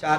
4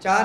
4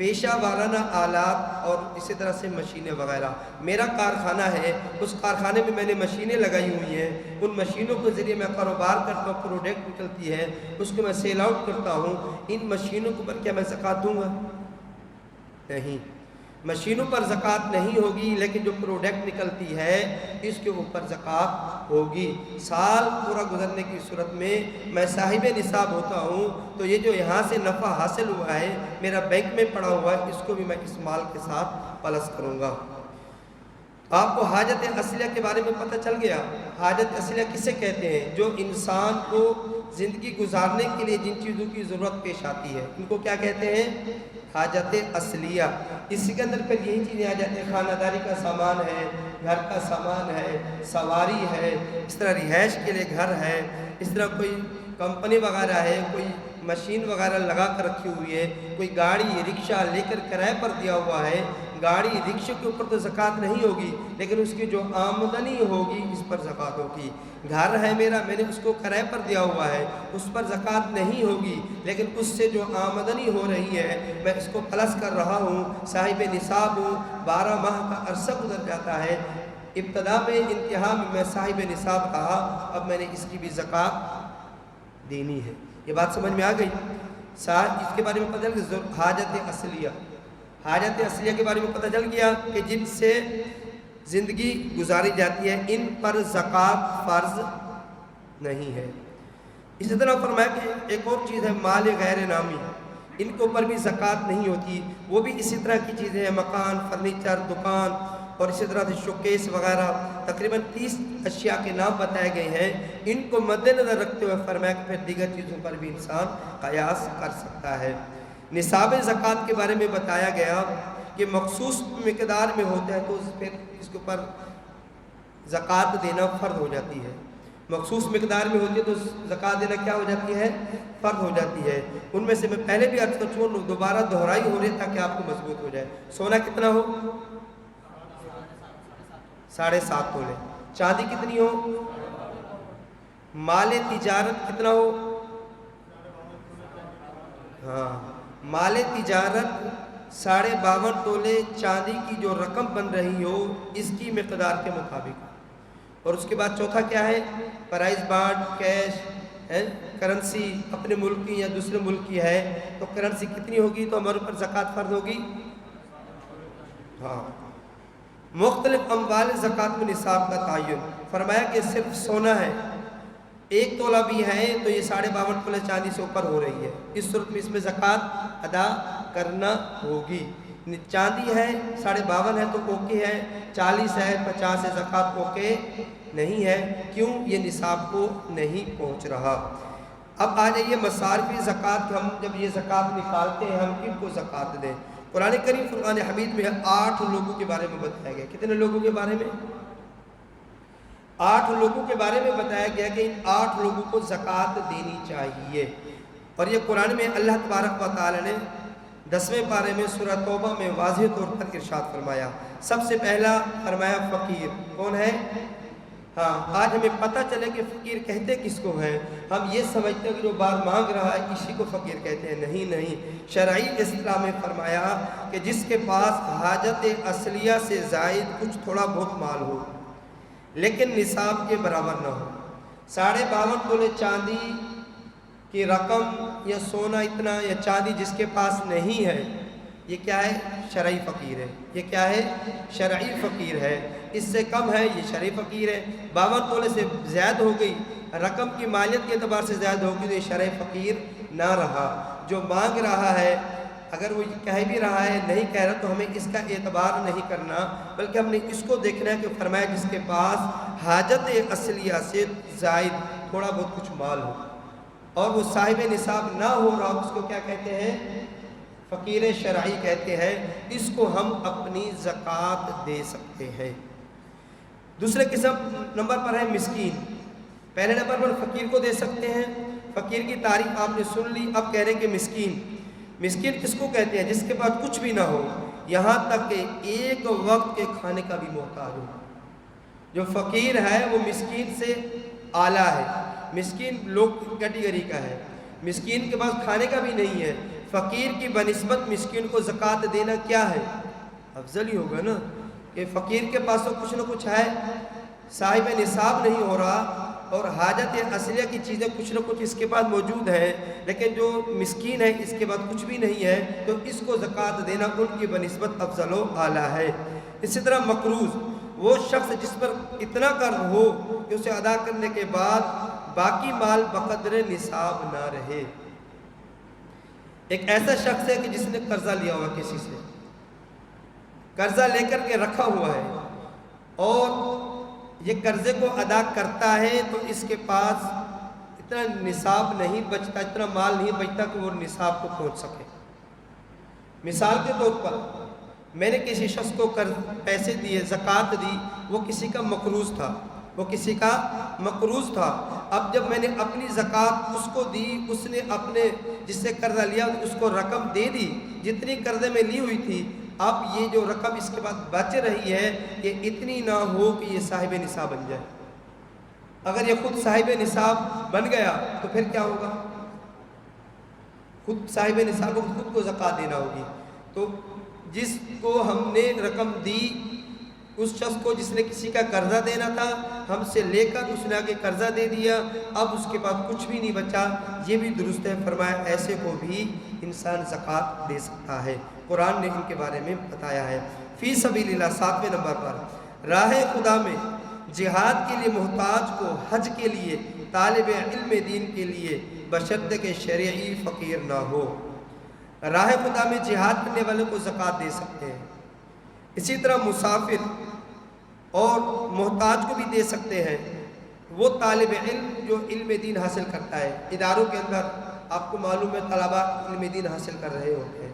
پیشہ وارانہ آلات اور اسی طرح سے مشینیں وغیرہ. میرا کارخانہ ہے، اس کارخانے میں میں نے مشینیں لگائی ہوئی ہیں، ان مشینوں کے ذریعے میں کاروبار کرتا ہوں، پروڈکٹ نکلتی ہے، اس کو میں سیل آؤٹ کرتا ہوں. ان مشینوں کے اوپر کیا میں زکوٰۃ دوں گا؟ نہیں، مشینوں پر زکوٰۃ نہیں ہوگی، لیکن جو پروڈکٹ نکلتی ہے اس کے اوپر زکوٰۃ ہوگی. سال پورا گزرنے کی صورت میں صاحب نصاب ہوتا ہوں، تو یہ جو یہاں سے نفع حاصل ہوا ہے میرا بینک میں پڑا ہوا ہے، اس کو بھی میں اس مال کے ساتھ پلس کروں گا. آپ کو حاجت اصلیہ کے بارے میں پتہ چل گیا. حاجت اصلیہ کسے کہتے ہیں؟ جو انسان کو زندگی گزارنے کے لیے جن چیزوں کی ضرورت پیش آتی ہے ان کو کیا کہتے ہیں؟ حاجت اصلیہ. اس کے اندر پھر یہی چیزیں آ جاتی ہیں، خانہ داری کا سامان ہے، گھر کا سامان ہے، سواری ہے، اس طرح رہائش کے لیے گھر ہے، اس طرح کوئی کمپنی وغیرہ ہے، کوئی مشین وغیرہ لگا کر رکھی ہوئی ہے، کوئی گاڑی رکشہ لے کر کرائے پر دیا ہوا ہے. گاڑی رکشے کے اوپر تو زکوٰۃ نہیں ہوگی، لیکن اس کی جو آمدنی ہوگی اس پر زکوٰۃ ہوگی. گھر ہے میرا، میں نے اس کو کرائے پر دیا ہوا ہے، اس پر زکوٰۃ نہیں ہوگی، لیکن اس سے جو آمدنی ہو رہی ہے میں اس کو پلس کر رہا ہوں، صاحب نصاب ہوں. 12 ماہ کا عرصہ گزر جاتا ہے، ابتدا میں انتہا میں صاحب نصاب کہا، اب میں نے اس کی بھی زکوٰۃ دینی ہے. یہ بات سمجھ میں آ گئی؟ اس کے بارے میں پتہ چل گیا. حاجت اصلیہ، حاجت اصلیہ کے بارے میں پتہ چل گیا کہ جن سے زندگی گزاری جاتی ہے ان پر زکوٰۃ فرض نہیں ہے. اسی طرح فرمایا کہ ایک اور چیز ہے مال غیر نامی، ان کے اوپر بھی زکوٰۃ نہیں ہوتی. وہ بھی اسی طرح کی چیزیں ہیں، مکان، فرنیچر، دکان اور اسی طرح سے شوکیس وغیرہ. تقریباً 30 اشیاء کے نام بتائے گئے ہیں. ان کو مد نظر رکھتے ہوئے فرمایا کہ پھر دیگر چیزوں پر بھی انسان قیاس کر سکتا ہے. نصاب زکوٰۃ کے بارے میں بتایا گیا کہ مخصوص مقدار میں ہوتا ہے تو پھر اس کے اوپر زکوٰۃ دینا فرض ہو جاتی ہے. مخصوص مقدار میں ہوتی ہے تو زکوٰۃ دینا کیا ہو جاتی ہے؟ فرض ہو جاتی ہے. ان میں سے میں پہلے بھی عرض کر چکا ہوں، دوبارہ دہرائی ہو رہی ہے تاکہ آپ کو مضبوط ہو جائے. سونا کتنا ہو؟ 7.5 تولے. چاندی کتنی ہو؟ مال تجارت کتنا ہو؟ ہاں، مال تجارت 52.5 تولے چاندی کی جو رقم بن رہی ہو اس کی مقدار کے مطابق. اور اس کے بعد چوتھا کیا ہے؟ پرائز بانڈ، کیش، کرنسی اپنے ملک کی یا دوسرے ملک کی ہے تو کرنسی کتنی ہوگی تو ہمارے اوپر زکوٰۃ فرض ہوگی. ہاں، مختلف اموال زکوٰۃ میں نصاب کا تعین. فرمایا کہ صرف سونا ہے 1 تولہ بھی ہے تو یہ 52.5 تولے چاندی سے اوپر ہو رہی ہے، اس صورت میں اس میں زکوٰۃ ادا کرنا ہوگی. چاندی ہے 52.5 ہے تو اوکے ہے، 40 ہے 50 ہے زکوٰۃ اوکے نہیں ہے. کیوں؟ یہ نصاب کو نہیں پہنچ رہا. اب آ جائیے مصارفی زکوٰۃ. ہم جب یہ زکوٰۃ نکالتے ہیں ہم کن کو زکوٰۃ دیں؟ قرآن کریم فرقان حمید میں 8 لوگوں کے بارے میں بتایا گیا. کتنے لوگوں کے بارے میں؟ 8 لوگوں کے بارے میں بتایا گیا کہ ان 8 لوگوں کو زکوٰۃ دینی چاہیے. اور یہ قرآن میں اللہ تبارک و تعالی نے 10ویں پارے میں سورہ توبہ میں واضح طور پر ارشاد فرمایا. سب سے پہلا فرمایا فقیر. کون ہے؟ ہاں، آج ہمیں پتہ چلے کہ فقیر کہتے کس کو ہیں. ہم یہ سمجھتے ہیں کہ جو بار مانگ رہا ہے اسی کو فقیر کہتے ہیں. نہیں، شرعی اصطلاح میں فرمایا کہ جس کے پاس حاجت اصلیہ سے زائد کچھ تھوڑا بہت مال ہو لیکن نصاب کے برابر نہ ہو. 52.5 تولے چاندی کی رقم یا سونا اتنا یا چاندی جس کے پاس نہیں ہے یہ کیا ہے؟ شرعی فقیر ہے. یہ کیا ہے؟ شرعی فقیر ہے. اس سے کم ہے یہ شرعی فقیر ہے. 52 تولے سے زیادہ ہو گئی، رقم کی مالیت کے اعتبار سے زیادہ ہوگی تو یہ شرعی فقیر نہ رہا. جو مانگ رہا ہے اگر وہ کہہ بھی رہا ہے نہیں کہہ رہا تو ہمیں اس کا اعتبار نہیں کرنا، بلکہ ہم نے اس کو دیکھنا ہے کہ فرمایا جس کے پاس حاجت اصلیہ سے زائد تھوڑا بہت کچھ مال ہو اور وہ صاحب نصاب نہ ہو رہا، اس کو کیا کہتے ہیں؟ فقیر شرعی کہتے ہیں. اس کو ہم اپنی زکوٰۃ دے سکتے ہیں. دوسرے قسم نمبر پر ہے مسکین. پہلے نمبر پر فقیر کو دے سکتے ہیں. فقیر کی تعریف آپ نے سن لی، اب کہہ رہے ہیں کہ مسکین. مسکین کس کو کہتے ہیں؟ جس کے پاس کچھ بھی نہ ہو، یہاں تک کہ ایک وقت کے کھانے کا بھی محتاج ہو. جو فقیر ہے وہ مسکین سے اعلیٰ ہے. مسکین لوگ کیٹیگری کا ہے. مسکین کے پاس کھانے کا بھی نہیں ہے، فقیر کی بنسبت مسکین کو زکوٰۃ دینا کیا ہے؟ افضل ہی ہوگا نا، کہ فقیر کے پاس تو کچھ نہ کچھ ہے، صاحب نصاب نہیں ہو رہا، اور حاجت اصلیہ کی چیزیں کچھ نہ کچھ اس کے پاس موجود ہے، لیکن جو مسکین ہے اس کے بعد کچھ بھی نہیں ہے، تو اس کو زکوٰۃ دینا ان کی بنسبت افضل و اعلیٰ ہے۔ اسی طرح مقروض، وہ شخص جس پر اتنا قرض ہو کہ اسے ادا کرنے کے بعد باقی مال بقدر نصاب نہ رہے۔ ایک ایسا شخص ہے کہ جس نے قرضہ لیا ہوا کسی سے، قرضہ لے کر کے رکھا ہوا ہے، اور یہ قرضے کو ادا کرتا ہے تو اس کے پاس اتنا نصاب نہیں بچتا، اتنا مال نہیں بچتا کہ وہ نصاب کو پہنچ سکے۔ مثال کے طور پر میں نے کسی شخص کو پیسے دیے، زکوٰۃ دی، وہ کسی کا مقروض تھا، اب جب میں نے اپنی زکوٰۃ اس کو دی، اس نے اپنے جس سے قرضہ لیا اس کو رقم دے دی جتنی قرضے میں لی ہوئی تھی، اب یہ جو رقم اس کے بعد بچ رہی ہے یہ اتنی نہ ہو کہ یہ صاحب نصاب بن جائے۔ اگر یہ خود صاحب نصاب بن گیا تو پھر کیا ہوگا؟ خود صاحب نصاب کو خود کو زکوٰۃ دینا ہوگی۔ تو جس کو ہم نے رقم دی، اس شخص کو جس نے کسی کا قرضہ دینا تھا، ہم سے لے کر اس نے آگے قرضہ دے دیا، اب اس کے بعد کچھ بھی نہیں بچا، یہ بھی درست ہے۔ فرمایا ایسے کو بھی انسان زکوٰۃ دے سکتا ہے، قرآن نے ان کے بارے میں بتایا ہے۔ فی سبیل اللہ 7ویں نمبر پر، راہ خدا میں جہاد کے لیے محتاج کو حج کے لیے، طالب علم دین کے لیے، بشرط کہ شرعی فقیر نہ ہو، راہ خدا میں جہاد کرنے والے کو زکوٰۃ دے سکتے ہیں۔ اسی طرح مسافر اور محتاج کو بھی دے سکتے ہیں، وہ طالب علم جو علم دین حاصل کرتا ہے، اداروں کے اندر آپ کو معلوم ہے طلباء علم دین حاصل کر رہے ہوتے ہیں،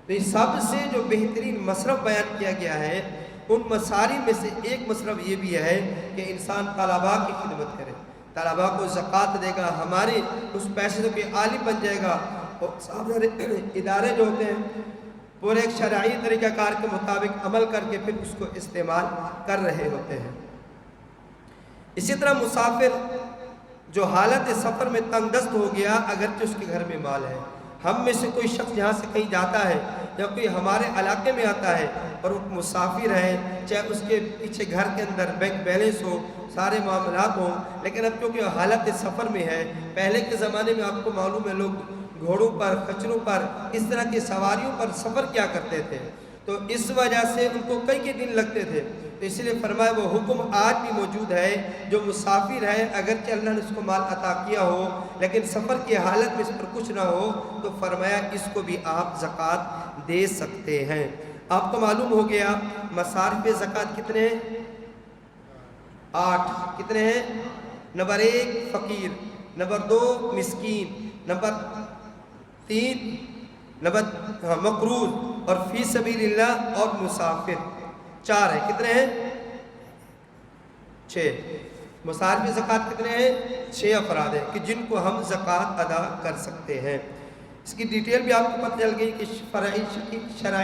تو یہ سب سے جو بہترین مصرف بیان کیا گیا ہے، ان مصارف میں سے ایک مصرف یہ بھی ہے کہ انسان طلباء کی خدمت کرے، طلباء کو زکوٰۃ دے گا، ہمارے اس پیسے کے عالم بن جائے گا، اور سارے ادارے جو ہوتے ہیں پورے ایک شرعی طریقہ کار کے مطابق عمل کر کے پھر اس کو استعمال کر رہے ہوتے ہیں۔ اسی طرح مسافر جو حالت سفر میں تنگ دست ہو گیا، اگرچہ اس کے گھر میں مال ہے، ہم میں سے کوئی شخص یہاں سے کہیں جاتا ہے یا کوئی ہمارے علاقے میں آتا ہے اور وہ مسافر ہے، چاہے اس کے پیچھے گھر کے اندر بینک بیلنس ہو، سارے معاملات ہوں، لیکن اب کیونکہ حالت سفر میں ہے، پہلے کے زمانے میں آپ کو معلوم ہے لوگ گھوڑوں پر، خچروں پر، اس طرح کی سواریوں پر سفر کیا کرتے تھے، تو اس وجہ سے ان کو کئی دن لگتے تھے، تو اس لیے فرمایا وہ حکم آج بھی موجود ہے، جو مسافر ہے اگرچہ اللہ نے اس کو مال عطا کیا ہو لیکن سفر کی حالت میں اس پر کچھ نہ ہو، تو فرمایا اس کو بھی آپ زکوٰۃ دے سکتے ہیں۔ آپ کو معلوم ہو گیا مصارف زکوٰۃ کتنے ہیں؟ 8 کتنے ہیں؟ نمبر 1 فقیر، نمبر 2 مسکین، نمبر 3 مقروض، اور فی سبیل اللہ اور مسافر، 4 ہے، کتنے ہیں؟ 6۔ مصارف زکوٰۃ کتنے ہیں؟ 6 افراد ہیں کہ جن کو ہم زکوٰۃ ادا کر سکتے ہیں۔ اس کی ڈیٹیل بھی آپ کو پتہ چل گئی کہ شرعی